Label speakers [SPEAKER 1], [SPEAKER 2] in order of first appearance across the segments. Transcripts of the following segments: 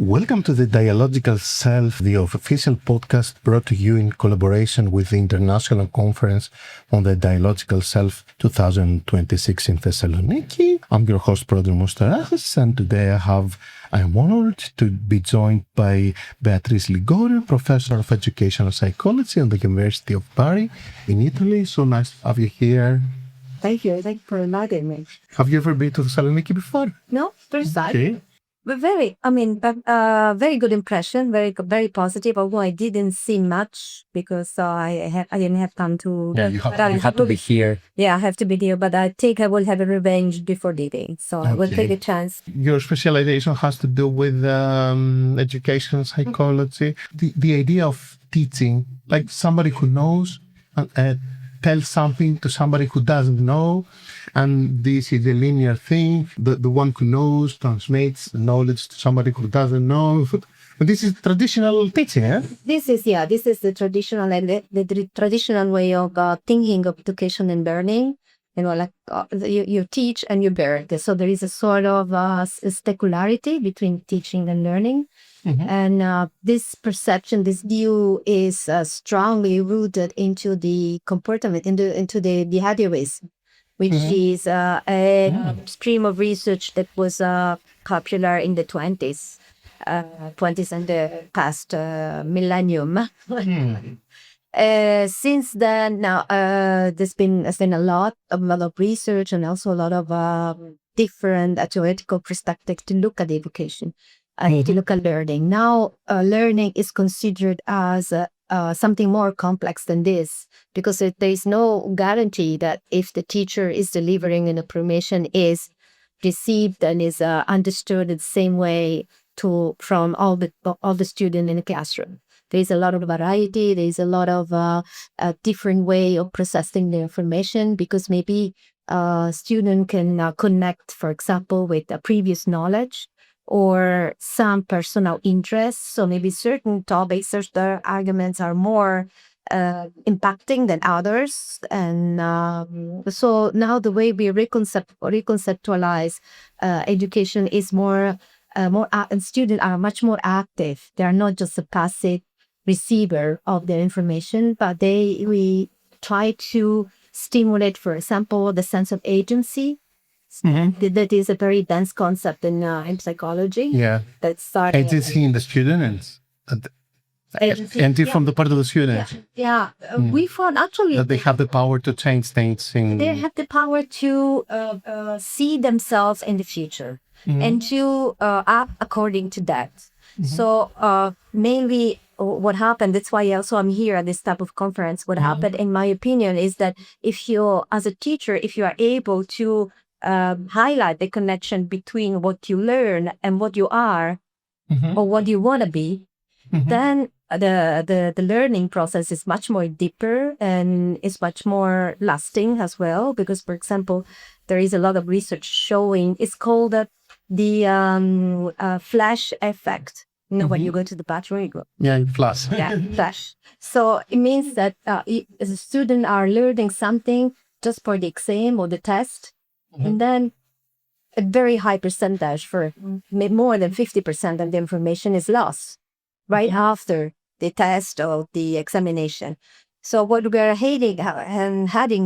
[SPEAKER 1] Welcome to the Dialogical Self, the official podcast brought to you in collaboration with the International Conference on the Dialogical Self 2026 in Thessaloniki. I'm your host, Prodr Mustarakis, and today I'm honored to be joined by Beatrice Ligorio, Professor of Educational Psychology on the University of Bari in Italy. So nice to have you here.
[SPEAKER 2] Thank you. Thank you for inviting me.
[SPEAKER 1] Have you ever been to Thessaloniki before?
[SPEAKER 2] No, first time.
[SPEAKER 1] Okay.
[SPEAKER 2] But very good impression, very positive. Although I didn't see much because I didn't have time to.
[SPEAKER 1] Yeah, you have to be here.
[SPEAKER 2] Yeah, I have to be here. But I think I will have a revenge before leaving, so I will take a chance.
[SPEAKER 1] Your specialization has to do with education psychology. The idea of teaching, like somebody who knows and tells something to somebody who doesn't know. And this is a linear thing. The one who knows transmits the knowledge to somebody who doesn't know. But this is traditional teaching, eh?
[SPEAKER 2] This is the traditional and the traditional way of thinking of education and learning. You know, you teach and you learn. So there is a sort of secularity between teaching and learning. Mm-hmm. And this perception, this view is strongly rooted into the comportment, into the behaviorism, which is a stream of research that was popular in the 20s and the past millennium. Since then, now there's been a lot of research and also a lot of different theoretical perspectives to look at education, to look at learning. Now, learning is considered as something more complex than this, because there is no guarantee that if the teacher is delivering an information is received and is understood in the same way from all the students in the classroom. There is a lot of variety. There is a lot of a different way of processing the information, because maybe a student can connect, for example, with a previous knowledge or some personal interests. So maybe certain topics, certain arguments are more impacting than others. And so now the way we reconceptualize education is more and students are much more active. They are not just a passive receiver of the information, but we try to stimulate, for example, the sense of agency. Mm-hmm. That is a very dense concept in psychology.
[SPEAKER 1] Yeah.
[SPEAKER 2] That started
[SPEAKER 1] agency in the student and agency from the part of the student.
[SPEAKER 2] Yeah. We found actually
[SPEAKER 1] that they have the power to change things.
[SPEAKER 2] They have the power to see themselves in the future and to act according to that. Mm-hmm. So mainly what happened, that's why also I'm here at this type of conference. What happened, in my opinion, is that if you, as a teacher, if you are able to highlight the connection between what you learn and what you are, or what you want to be, then the learning process is much more deeper and is much more lasting as well. Because, for example, there is a lot of research showing, it's called the flash effect. You know, when you go to the bathroom, you go.
[SPEAKER 1] Yeah, flash.
[SPEAKER 2] Yeah, flash. So it means that as a student are learning something just for the exam or the test, and then a very high percentage, for more than 50% of the information is lost right after the test or the examination. So what we are heading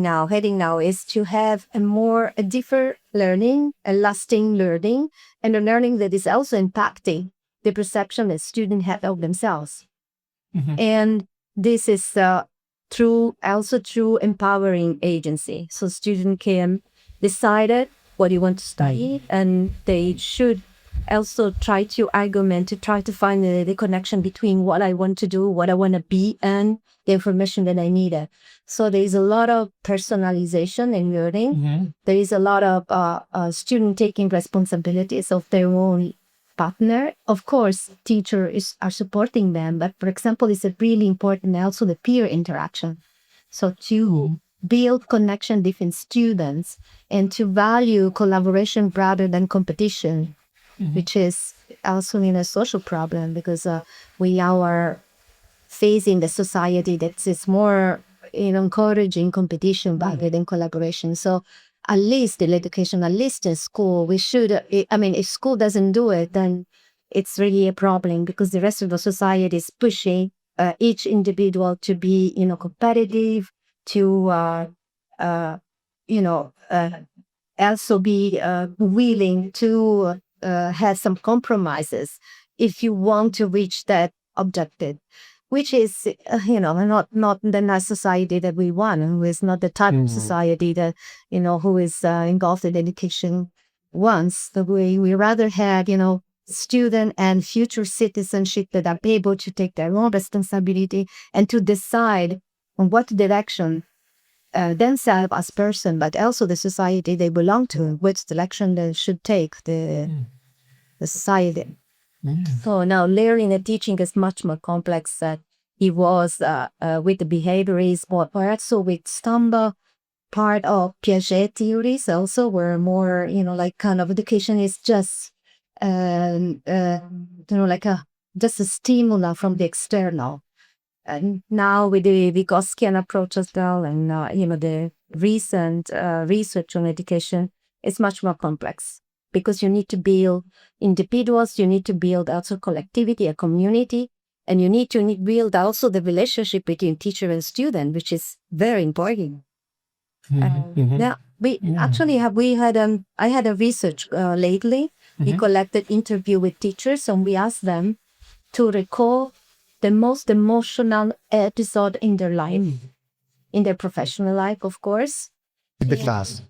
[SPEAKER 2] now is to have a deeper learning, a lasting learning, and a learning that is also impacting the perception that students have of themselves. And this is through empowering agency. So students can decide what you want to study, and they should also try to argument, to try to find the connection between what I want to do, what I want to be, and the information that I need. So there is a lot of personalization in learning. There is a lot of student taking responsibilities of their own partner. Of course, teachers are supporting them, but for example, it's really important also the peer interaction. So to build connection between students and to value collaboration rather than competition, which is also a social problem, because we are facing the society that is more encouraging competition rather than collaboration. So at least in education, at least in school, we should, if school doesn't do it, then it's really a problem because the rest of the society is pushing each individual to be, competitive, to, also be willing to have some compromises if you want to reach that objective, which is, not the nice society that we want, who is not the type of society that, who is engulfed in education wants. The way we rather had, student and future citizenship that are able to take their own responsibility and to decide on what direction themselves as person, but also the society they belong to, which direction they should take the society. So now learning and teaching is much more complex than it was with the behaviorists, but also with Stumble, part of Piaget theories also, where more, kind of education is just, just a stimuli from the external. And now with the Vygotskian approach as well, and the recent research on education is much more complex because you need to build individuals, you need to build also collectivity, a community, and you need to build also the relationship between teacher and student, which is very important. Now we actually I had a research lately. We collected interview with teachers and we asked them to recall the most emotional episode in their life, in their professional life, of course.
[SPEAKER 1] In the class.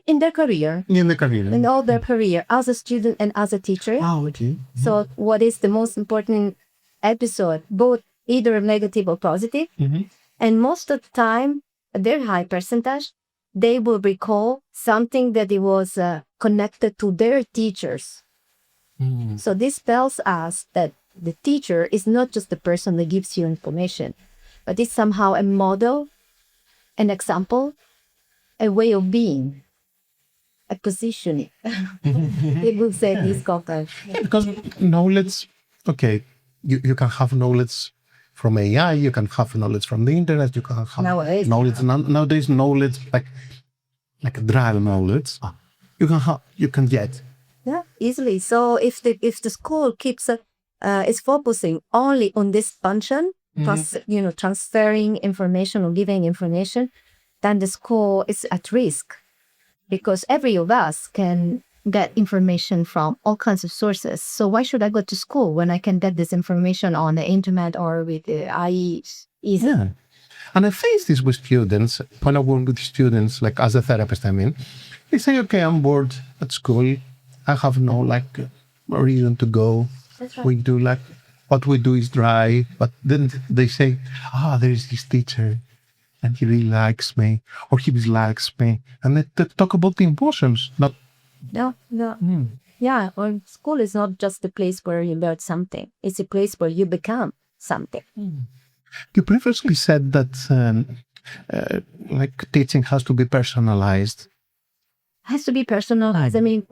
[SPEAKER 2] In their career.
[SPEAKER 1] In the career.
[SPEAKER 2] In all their career, as a student and as a teacher.
[SPEAKER 1] Oh, okay.
[SPEAKER 2] So what is the most important episode, both either negative or positive? And most of the time, a very high percentage, they will recall something that it was connected to their teachers. So this tells us that the teacher is not just the person that gives you information, but it's somehow a model, an example, a way of being, a positioning. People say this concept.
[SPEAKER 1] Because knowledge, okay, you can have knowledge from AI, you can have knowledge from the internet, you can have nowadays knowledge like dry knowledge. You can get.
[SPEAKER 2] Yeah, easily. So if the school keeps is focusing only on this function, plus transferring information or giving information, then the school is at risk, because every of us can get information from all kinds of sources. So why should I go to school when I can get this information on the internet or with the IE?
[SPEAKER 1] Yeah. And I face this with students, when I work with students, like as a therapist, I mean, they say, okay, I'm bored at school. I have no reason to go.
[SPEAKER 2] That's right.
[SPEAKER 1] We do what we do is dry. But then they say, there is this teacher and he really likes me or he dislikes me. And they talk about the emotions, not.
[SPEAKER 2] No. Yeah, or school is not just a place where you learn something. It's a place where you become something.
[SPEAKER 1] You previously said that teaching has to be personalized.
[SPEAKER 2] Has to be personalized. I mean,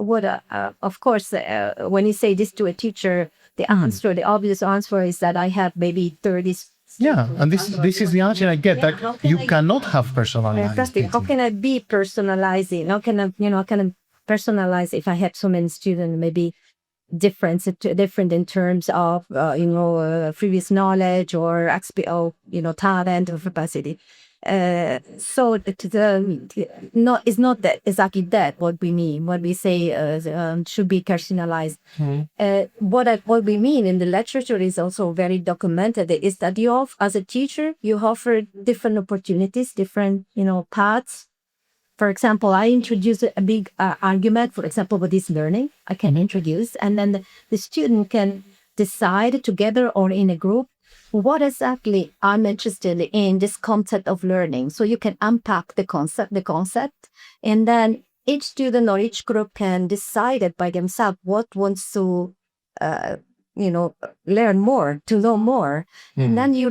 [SPEAKER 2] of course, when you say this to a teacher, the obvious answer is that I have maybe 30.
[SPEAKER 1] Yeah, and this is the answer I get. You cannot have personalized.
[SPEAKER 2] Fantastic. How can I be personalizing? How can I personalize if I have so many students, maybe different in terms of previous knowledge or talent or capacity. So it's not that exactly that what we mean. What we say should be personalized. What we mean in the literature is also very documented. Is that as a teacher you offer different opportunities, different paths. For example, I introduce a big argument, for example, what is learning. I can introduce, and then the student can decide together or in a group what exactly I'm interested in this concept of learning. So you can unpack the concept, and then each student or each group can decide it by themselves what wants to learn more, to know more. And then you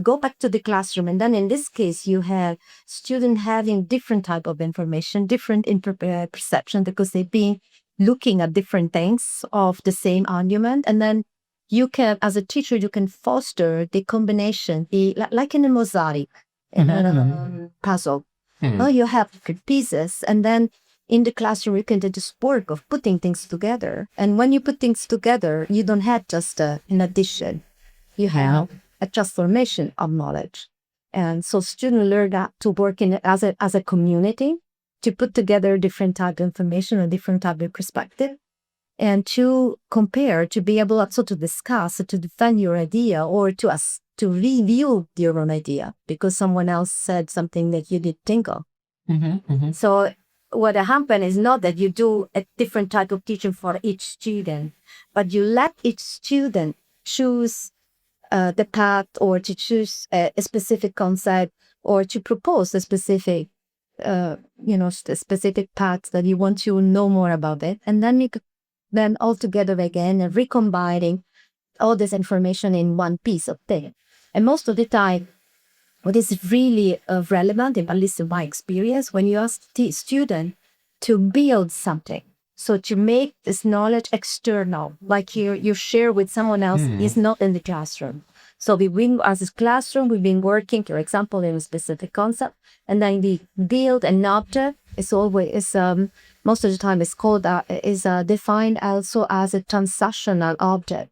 [SPEAKER 2] go back to the classroom, and then in this case you have students having different type of information, different perception, because they've been looking at different things of the same argument. And then you can, as a teacher, you can foster the combination, like in a mosaic, in a puzzle. You have pieces, and then in the classroom, you can do this work of putting things together. And when you put things together, you don't have just an addition. You have a transformation of knowledge. And so students learn that to work in as a community, to put together different type of information or different type of perspective, and to compare, to be able also to discuss, to defend your idea, or to review your own idea because someone else said something that you didn't think of. So what happens is not that you do a different type of teaching for each student, but you let each student choose the path, or to choose a specific concept, or to propose a specific, specific path that you want to know more about it, and then all together again and recombining all this information in one piece of thing. And most of the time, what is really relevant, at least in my experience, when you ask the student to build something, so to make this knowledge external, like you share with someone else, is not in the classroom. So as a classroom, we've been working, for example, in a specific concept, and then we build an object. It's always most of the time it's called is defined also as a transactional object,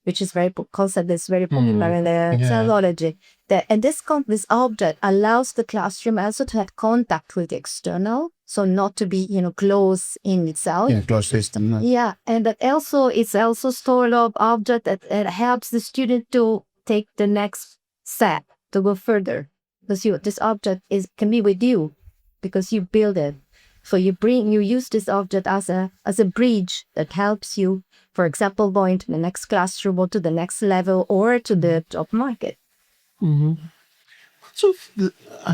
[SPEAKER 2] which is concept that's very popular in the psychology. And this object allows the classroom also to have contact with the external, so not to be closed in itself.
[SPEAKER 1] Yeah, closed system.
[SPEAKER 2] Yeah, and that also it's also sort of object that helps the student to take the next step to go further, because this object can be with you because you build it. So you use this object as a bridge that helps you, for example, going to the next classroom or to the next level or to the job market.
[SPEAKER 1] I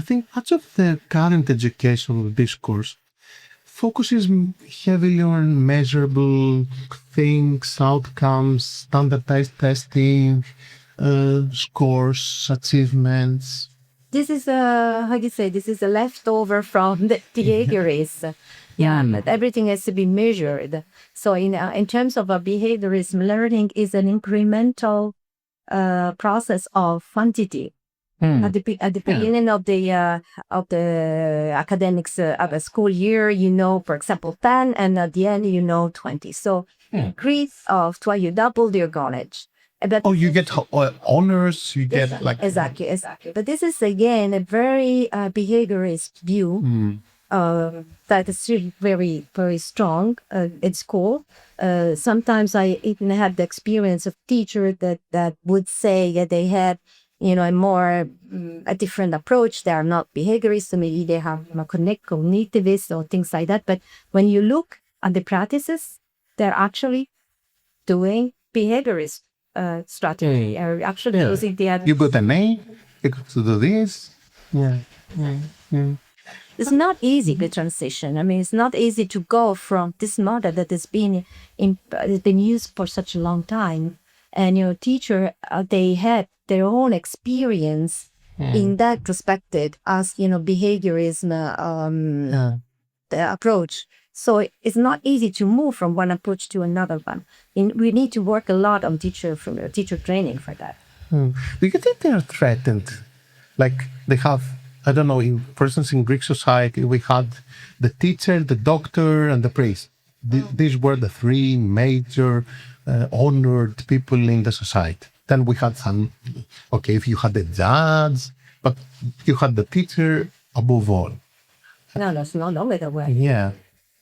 [SPEAKER 1] think much of the current educational discourse focuses heavily on measurable things, outcomes, standardized testing, scores, achievements.
[SPEAKER 2] This is this is a leftover from the behaviorism. But everything has to be measured. So in terms of behaviorism, learning is an incremental process of quantity. At the beginning of the academics of a school year, for example, 10, and at the end, 20. So increase of 12, you double your knowledge. But
[SPEAKER 1] you get honors, you get
[SPEAKER 2] exactly. But this is again a very behaviorist view that is really very, very strong at school. Sometimes I even had the experience of teachers that would say that they had a different approach. They are not behaviorists, so maybe they have cognitivists or things like that. But when you look at the practices, they're actually doing behaviorist strategy. Are actually using the
[SPEAKER 1] you got an A, you got to do this.
[SPEAKER 2] It's not easy, the transition. I mean, it's not easy to go from this model that has been used for such a long time. And teacher, they had their own experience in that perspective as behaviorism the approach. So it's not easy to move from one approach to another one. We need to work a lot on teacher training for that.
[SPEAKER 1] Do you think they are threatened? Like they have, I don't know, for instance, in Greek society, we had the teacher, the doctor, and the priest. These were the three major honored people in the society. Then we had some, if you had the judge, but you had the teacher above all.
[SPEAKER 2] No, that's not always the way.
[SPEAKER 1] Yeah.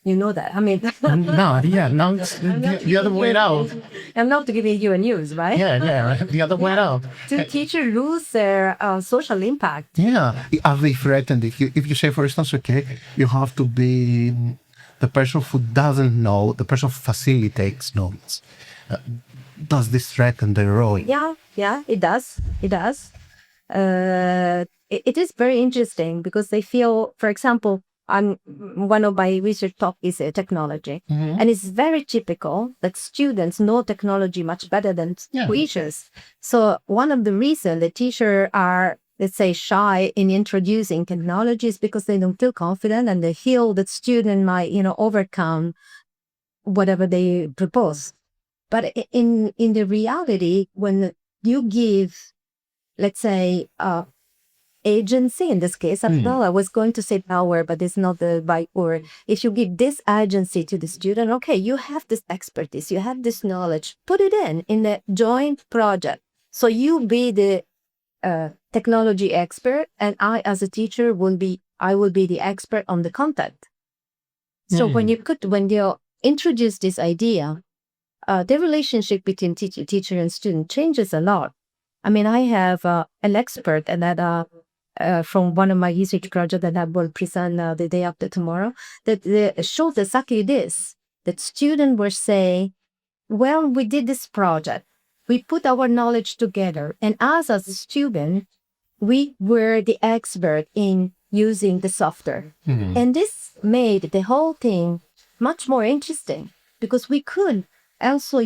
[SPEAKER 2] You know that. I mean,
[SPEAKER 1] now it's the other way around.
[SPEAKER 2] I'm not giving you a news, right?
[SPEAKER 1] Yeah, the other way around.
[SPEAKER 2] Do teachers lose their social impact?
[SPEAKER 1] Yeah. Are they threatened? If you say, for instance, you have to be the person who doesn't know, the person who facilitates knowledge. Does this threaten their role?
[SPEAKER 2] Yeah, it does. It does. It is very interesting because they feel, for example, one of my research topics is technology. And it's very typical that students know technology much better than teachers. So one of the reasons the teachers are, let's say, shy in introducing technology is because they don't feel confident and they feel that student might, overcome whatever they propose. But in the reality, when you give, let's say, agency in this case. I was going to say power, but it's not the right word. If you give this agency to the student, okay, you have this expertise, you have this knowledge, put it in a joint project. So you be the technology expert, and I, as a teacher, will be the expert on the content. So when you introduce this idea, the relationship between teacher and student changes a lot. I mean, I have an expert and that from one of my research projects that I will present the day after tomorrow that shows exactly this. That students were saying, well, we did this project. We put our knowledge together. And as a student, we were the expert in using the software. And this made the whole thing much more interesting because we could also,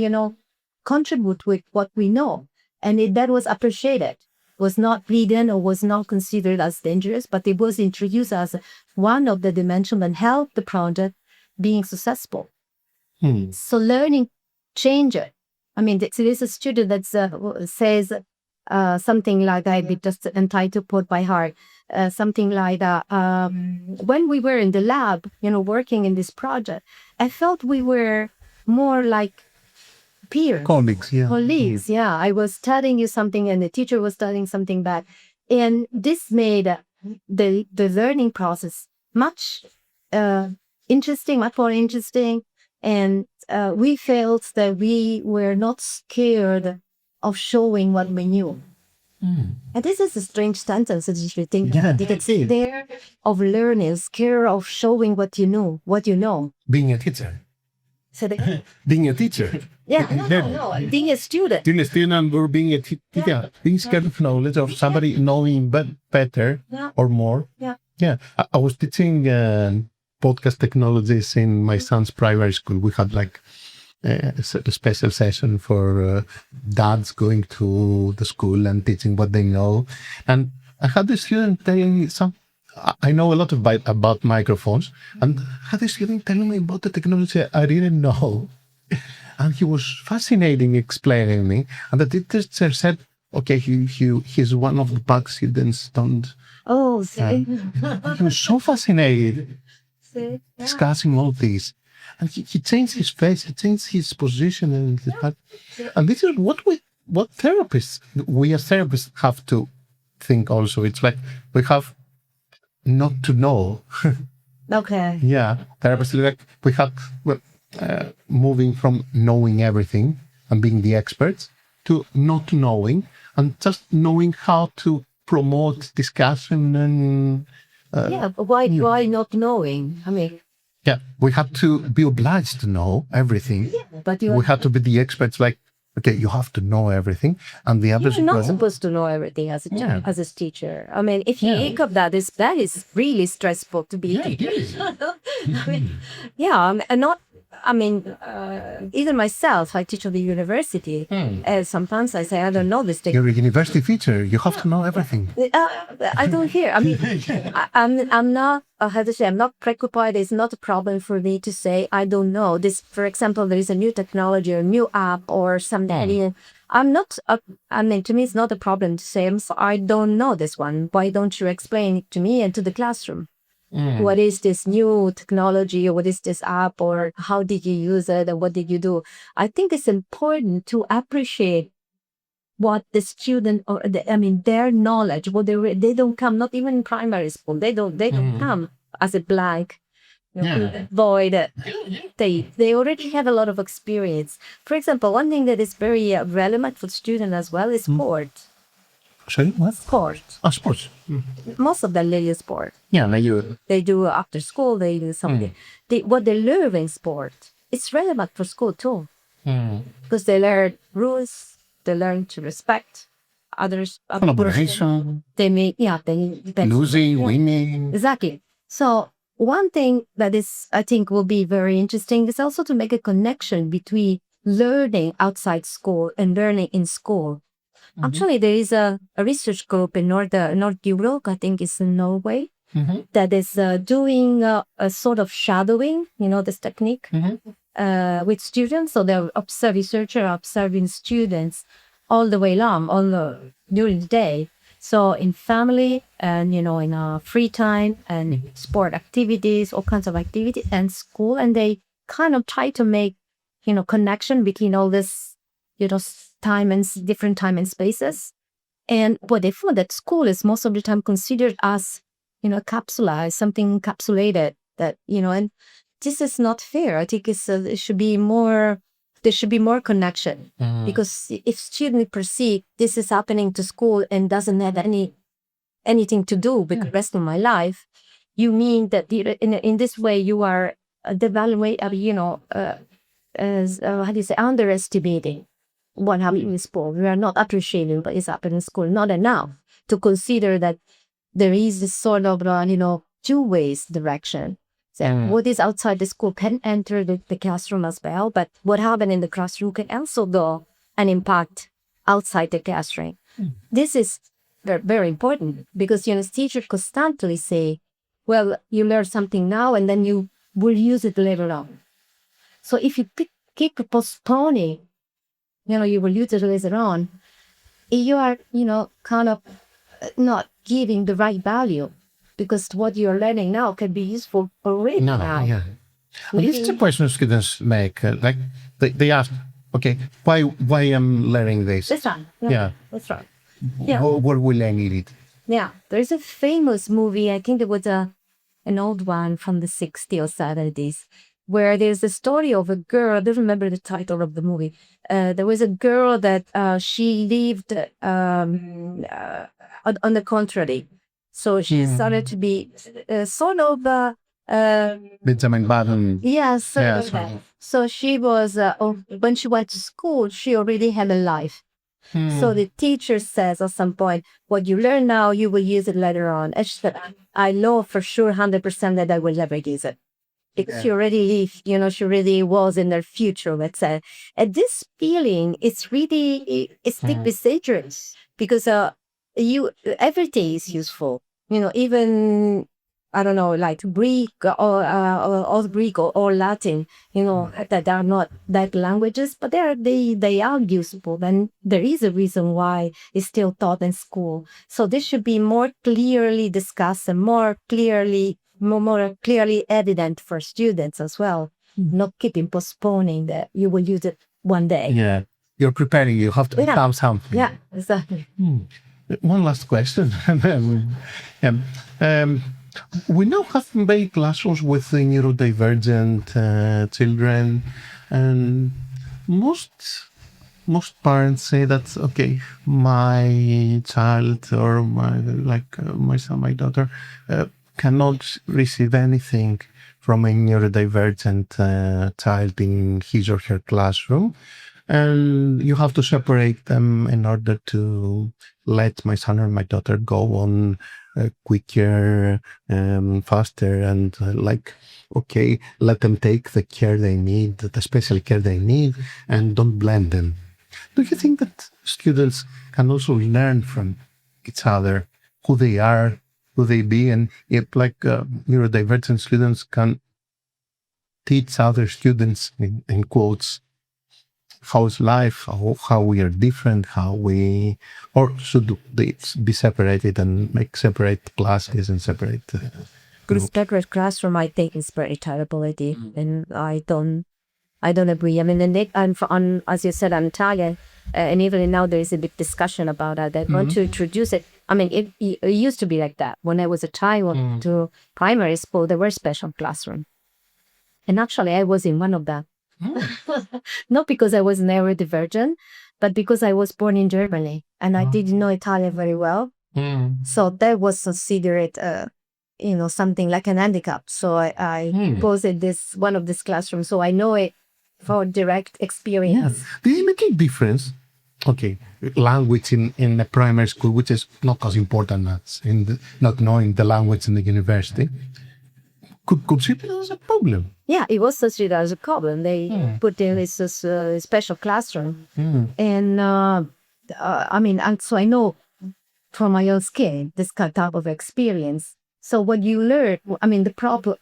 [SPEAKER 2] contribute with what we know. And that was appreciated. Was not hidden or was not considered as dangerous, but it was introduced as one of the dimensions that helped the project being successful. So learning changed it. I mean, there is a student that says something like, I'd be just entitled to put by heart, something like that. When we were in the lab, working in this project, I felt we were more like peers. Colleagues, yeah. I was telling you something and the teacher was telling something back. And this made the learning process much interesting, much more interesting. And we felt that we were not scared of showing what we knew. And this is a strange sentence if you think it's there of learning, scared of showing what you know.
[SPEAKER 1] Being a teacher.
[SPEAKER 2] So
[SPEAKER 1] Being a teacher.
[SPEAKER 2] Yeah, no, being a student.
[SPEAKER 1] Being a student or being a teacher. Being scared of knowledge of somebody knowing better or more. Yeah. I was teaching podcast technologies in my son's primary school. We had like a special session for dads going to the school and teaching what they know. And I had this student telling me I know a lot about microphones, and I had this student telling me about the technology I didn't know. And he was fascinating explaining me. And the teacher said, okay, he's one of the bug students.
[SPEAKER 2] Oh, see?
[SPEAKER 1] He was so fascinated discussing all this. And he changed his face, he changed his position. And this is what therapists, we as therapists have to think also. It's like we have not to know.
[SPEAKER 2] Okay.
[SPEAKER 1] Yeah. Therapists, like we have moving from knowing everything and being the experts to not knowing and just knowing how to promote discussion and
[SPEAKER 2] why not knowing? I mean,
[SPEAKER 1] we have to be obliged to know everything.
[SPEAKER 2] But
[SPEAKER 1] we have to be the experts. Like, okay, you have to know everything, and the others
[SPEAKER 2] you're not supposed to know everything as a teacher. I mean, if you think of that is really stressful to be. Even myself, I teach at the university. Sometimes I say, I don't know this thing.
[SPEAKER 1] You're a university teacher. You have to know everything.
[SPEAKER 2] I don't hear. I mean, I'm not, I'm not preoccupied. It's not a problem for me to say, I don't know. This, for example, there is a new technology or a new app or something. I'm not, to me, it's not a problem to say, I don't know this one. Why don't you explain it to me and to the classroom? What is this new technology, or what is this app, or how did you use it, and what did you do? I think it's important to appreciate what the student, their knowledge. What they don't come, not even in primary school. They don't come as a blank void. They already have a lot of experience. For example, one thing that is very relevant for students as well is sport.
[SPEAKER 1] Sorry, what?
[SPEAKER 2] Sport.
[SPEAKER 1] Sports.
[SPEAKER 2] Most of them do sport.
[SPEAKER 1] Yeah,
[SPEAKER 2] They do after school. They do something. What they learn in sport, it's relevant for school too, because they learn rules. They learn to respect others.
[SPEAKER 1] Collaboration.
[SPEAKER 2] They
[SPEAKER 1] losing, winning.
[SPEAKER 2] Exactly. So one thing that is, I think, will be very interesting is also to make a connection between learning outside school and learning in school. Actually, there is a research group in North Europe, I think it's in Norway, that is doing a sort of shadowing, this technique with students. So they're researchers observing students all the way long, during the day. So in family and, in free time and sport activities, all kinds of activities and school. And they kind of try to make, connection between all this, time and different time and spaces. And what they found that school is most of the time considered as, capsulized, something encapsulated that, and this is not fair. I think it should be more, there should be more connection because if students perceive this is happening to school and doesn't have anything to do with the rest of my life, you mean that in this way you are devaluate, as how do you say, underestimating what happened in school. We are not appreciating what is happening in school, not enough to consider that there is this sort of, two ways direction. So what is outside the school can enter the classroom as well, but what happened in the classroom can also go and impact outside the classroom. This is very, very important because, teachers constantly say, well, you learn something now and then you will use it later on. So if you keep postponing, you will use it later on, you are, kind of not giving the right value because what you're learning now can be useful already now.
[SPEAKER 1] Yeah. This is a question students make. Like they ask, okay, why I'm learning this?
[SPEAKER 2] That's right.
[SPEAKER 1] Yeah.
[SPEAKER 2] That's right. Yeah.
[SPEAKER 1] What will I need it?
[SPEAKER 2] Yeah. There's a famous movie, I think it was an old one from the 60s or 70s, where there's a story of a girl. I don't remember the title of the movie. There was a girl that she lived on the contrary. So she started to be sort of
[SPEAKER 1] Benjamin Button.
[SPEAKER 2] yeah, sort
[SPEAKER 1] Yeah,
[SPEAKER 2] of
[SPEAKER 1] sort
[SPEAKER 2] that.
[SPEAKER 1] of.
[SPEAKER 2] So she was when she went to school, she already had a life. So the teacher says at some point, what you learn now, you will use it later on. And she said, I know for sure 100% that I will never use it. Because she already, she really was in their future, let's say. And this feeling, it's really, it's deeply dangerous because everything is useful. Even, I don't know, like Greek or Old Greek or Latin, that are not that languages, but they are useful. And there is a reason why it's still taught in school. So this should be more clearly discussed and more clearly evident for students as well. Not keeping postponing that you will use it one day.
[SPEAKER 1] Yeah. You're preparing. You have to become something.
[SPEAKER 2] Yeah, exactly.
[SPEAKER 1] One last question. We now have made classrooms with the neurodivergent children, and most parents say that okay, my child or my son, my daughter, cannot receive anything from a neurodivergent child in his or her classroom. And you have to separate them in order to let my son or my daughter go on quicker, faster, and okay, let them take the care they need, the special care they need, and don't blend them. Do you think that students can also learn from each other who they are, who they be, and if neurodivergent students can teach other students, in quotes, how's life, how we are different, or should they be separated and make separate classes and separate
[SPEAKER 2] Separate classroom, I think, is very terrible idea, and I don't agree. I mean, as you said, I'm Italian, and even now there is a big discussion about that. They want to introduce it. I mean, it used to be like that. When I was a child, went to primary school, there were special classrooms, and actually, I was in one of them. Not because I was neurodivergent, but because I was born in Germany and I didn't know Italian very well. So that was considered, something like an handicap. So I was in one of these classrooms, so I know it for direct experience.
[SPEAKER 1] Yeah. Did it make a difference? Okay, language in a primary school, which is not as important as not knowing the language in the university, could see it as a problem.
[SPEAKER 2] Yeah, it was considered as a problem. They put in this special classroom. And and so I know from my own skin, this type of experience. So what you learn, the problem,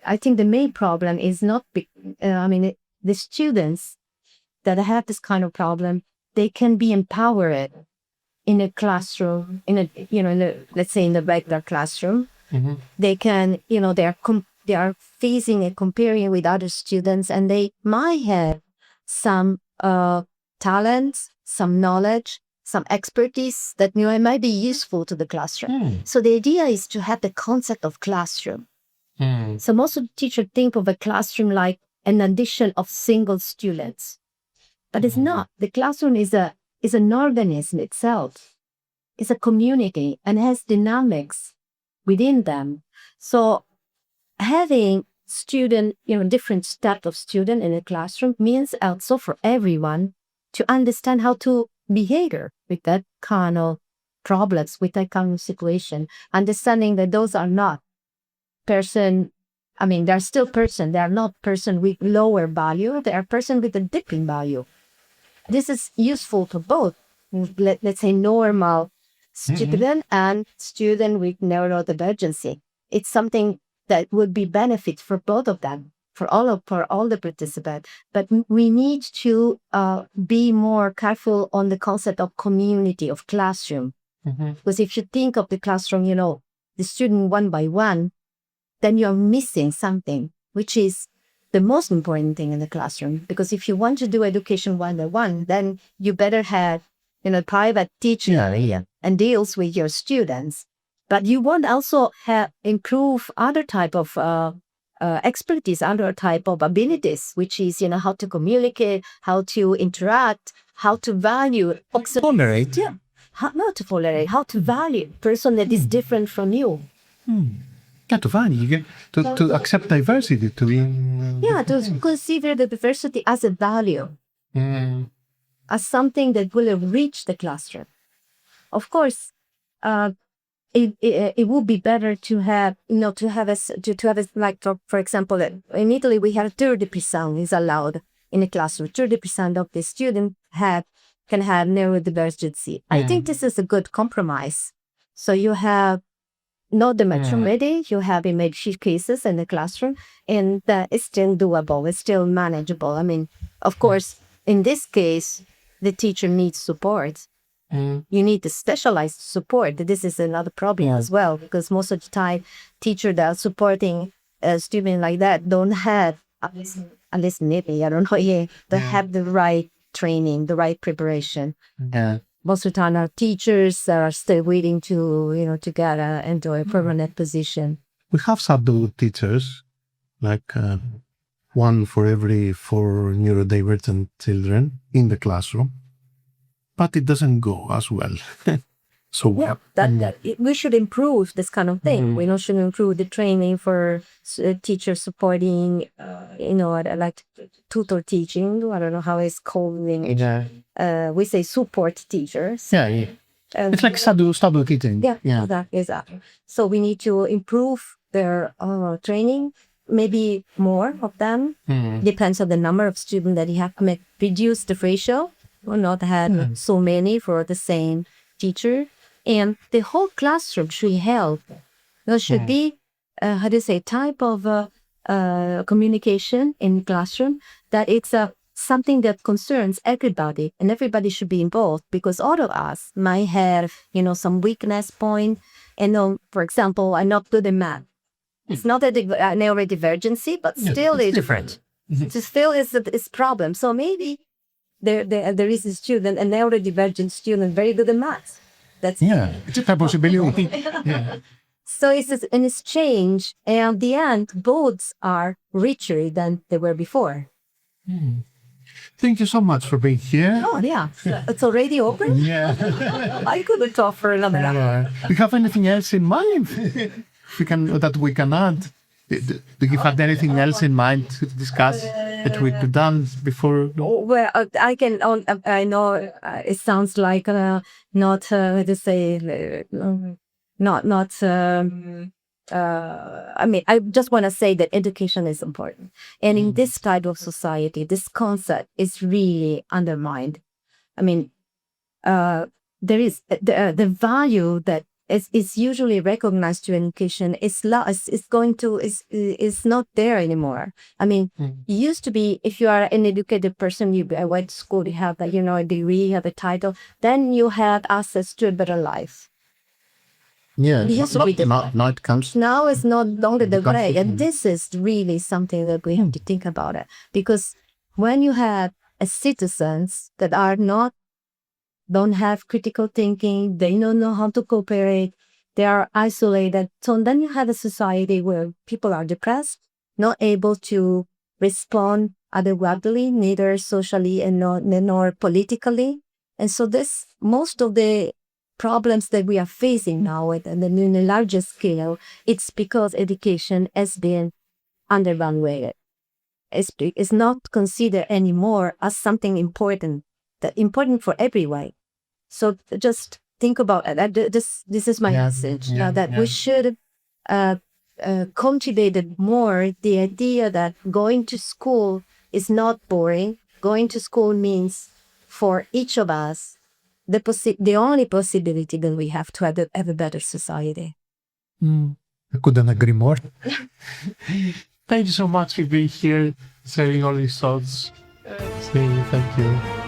[SPEAKER 2] I think the main problem is not, the students that have this kind of problem, they can be empowered in a classroom, let's say in the regular classroom, they can, they are facing and comparing with other students, and they might have some talents, some knowledge, some expertise that might be useful to the classroom. So the idea is to have the concept of classroom. So most of the teachers think of a classroom like an addition of single students, but it's not. The classroom is an organism itself. It's a community and has dynamics within them. So having student, different type of student in a classroom means also for everyone to understand how to behave with that kind of problems, with that kind of situation, understanding that those are not they're still person. They are not person with lower value. They are person with a dipping value. This is useful to both, let's say, normal student and student with neurodivergency. It's something that would be benefit for both of them, for all the participants. But we need to be more careful on the concept of community, of classroom. Because if you think of the classroom, the student one by one, then you're missing something, which is the most important thing in the classroom. Because if you want to do education one by one, then you better have, private teacher and deals with your students. But you want also improve other type of expertise, other type of abilities, which is, how to communicate, how to interact, how to value.
[SPEAKER 1] Tolerate.
[SPEAKER 2] Yeah. Not to tolerate, how to value person that is different from you.
[SPEAKER 1] Yeah, to value, to accept diversity, to be...
[SPEAKER 2] to consider the diversity as a value, as something that will enrich the classroom. Of course, it would be better to have, like, for example, in Italy, we have 30% is allowed in a classroom. 30% of the students can have neurodivergency. I think this is a good compromise. So you have not the majority, you have in maybe few cases in the classroom, and it's still doable, it's still manageable. Of course, in this case, the teacher needs support. You need the specialized support. This is another problem as well, because most of the time, teachers that are supporting a student like that don't have, at least maybe, I don't know, they have the right training, the right preparation. Most of the time, our teachers are still waiting to, to get into a permanent position.
[SPEAKER 1] We have subtle teachers, like one for every 4 neurodivergent children in the classroom, but it doesn't go as well. So
[SPEAKER 2] we should improve this kind of thing. We should improve the training for teachers supporting, like tutor teaching. I don't know how it's called in English. We say support teachers.
[SPEAKER 1] It's like stable teaching.
[SPEAKER 2] Exactly. So we need to improve their training. Maybe more of them. Depends on the number of students that you have to reduce the ratio, or not have so many for the same teacher. And the whole classroom should help. There should be, type of communication in the classroom that it's something that concerns everybody, and everybody should be involved, because all of us might have, some weakness point. And for example, I'm not good in math. It's not a neurodivergency, but still it's different. It still is a problem. So maybe there is a student, a neurodivergent student, very good in math.
[SPEAKER 1] It's a possibility.
[SPEAKER 2] So it's an exchange, and at the end, both are richer than they were before.
[SPEAKER 1] Thank you so much for being here.
[SPEAKER 2] Oh, yeah. It's already open? I couldn't talk for another hour.
[SPEAKER 1] Do you have anything else in mind that we can add? Do you have anything else in mind to discuss that we could done before?
[SPEAKER 2] Well, I can. I know it sounds like not to say not. I just want to say that education is important, and in this type of society, this concept is really undermined. There is the value that it's usually recognized to education. It's not there anymore. I mean, it used to be, if you are an educated person, you went to school, you have that, a degree, you have a title, then you had access to a better life.
[SPEAKER 1] Yeah,
[SPEAKER 2] Yes, we did.
[SPEAKER 1] now it comes.
[SPEAKER 2] Now it's no longer the
[SPEAKER 1] becomes-
[SPEAKER 2] way. And this is really something that we have to think about it. Because when you have citizens that don't have critical thinking, they don't know how to cooperate, they are isolated. So then you have a society where people are depressed, not able to respond adequately, neither socially and nor politically. And so most of the problems that we are facing now in a larger scale, it's because education has been undervalued. It's not considered anymore as something important for everyone. So just think about it. This is my message, that we should cultivate more the idea that going to school is not boring. Going to school means, for each of us, the only possibility that we have to have a better society.
[SPEAKER 1] I couldn't agree more.
[SPEAKER 3] Thank you so much for being here, sharing all these thoughts. Thank you.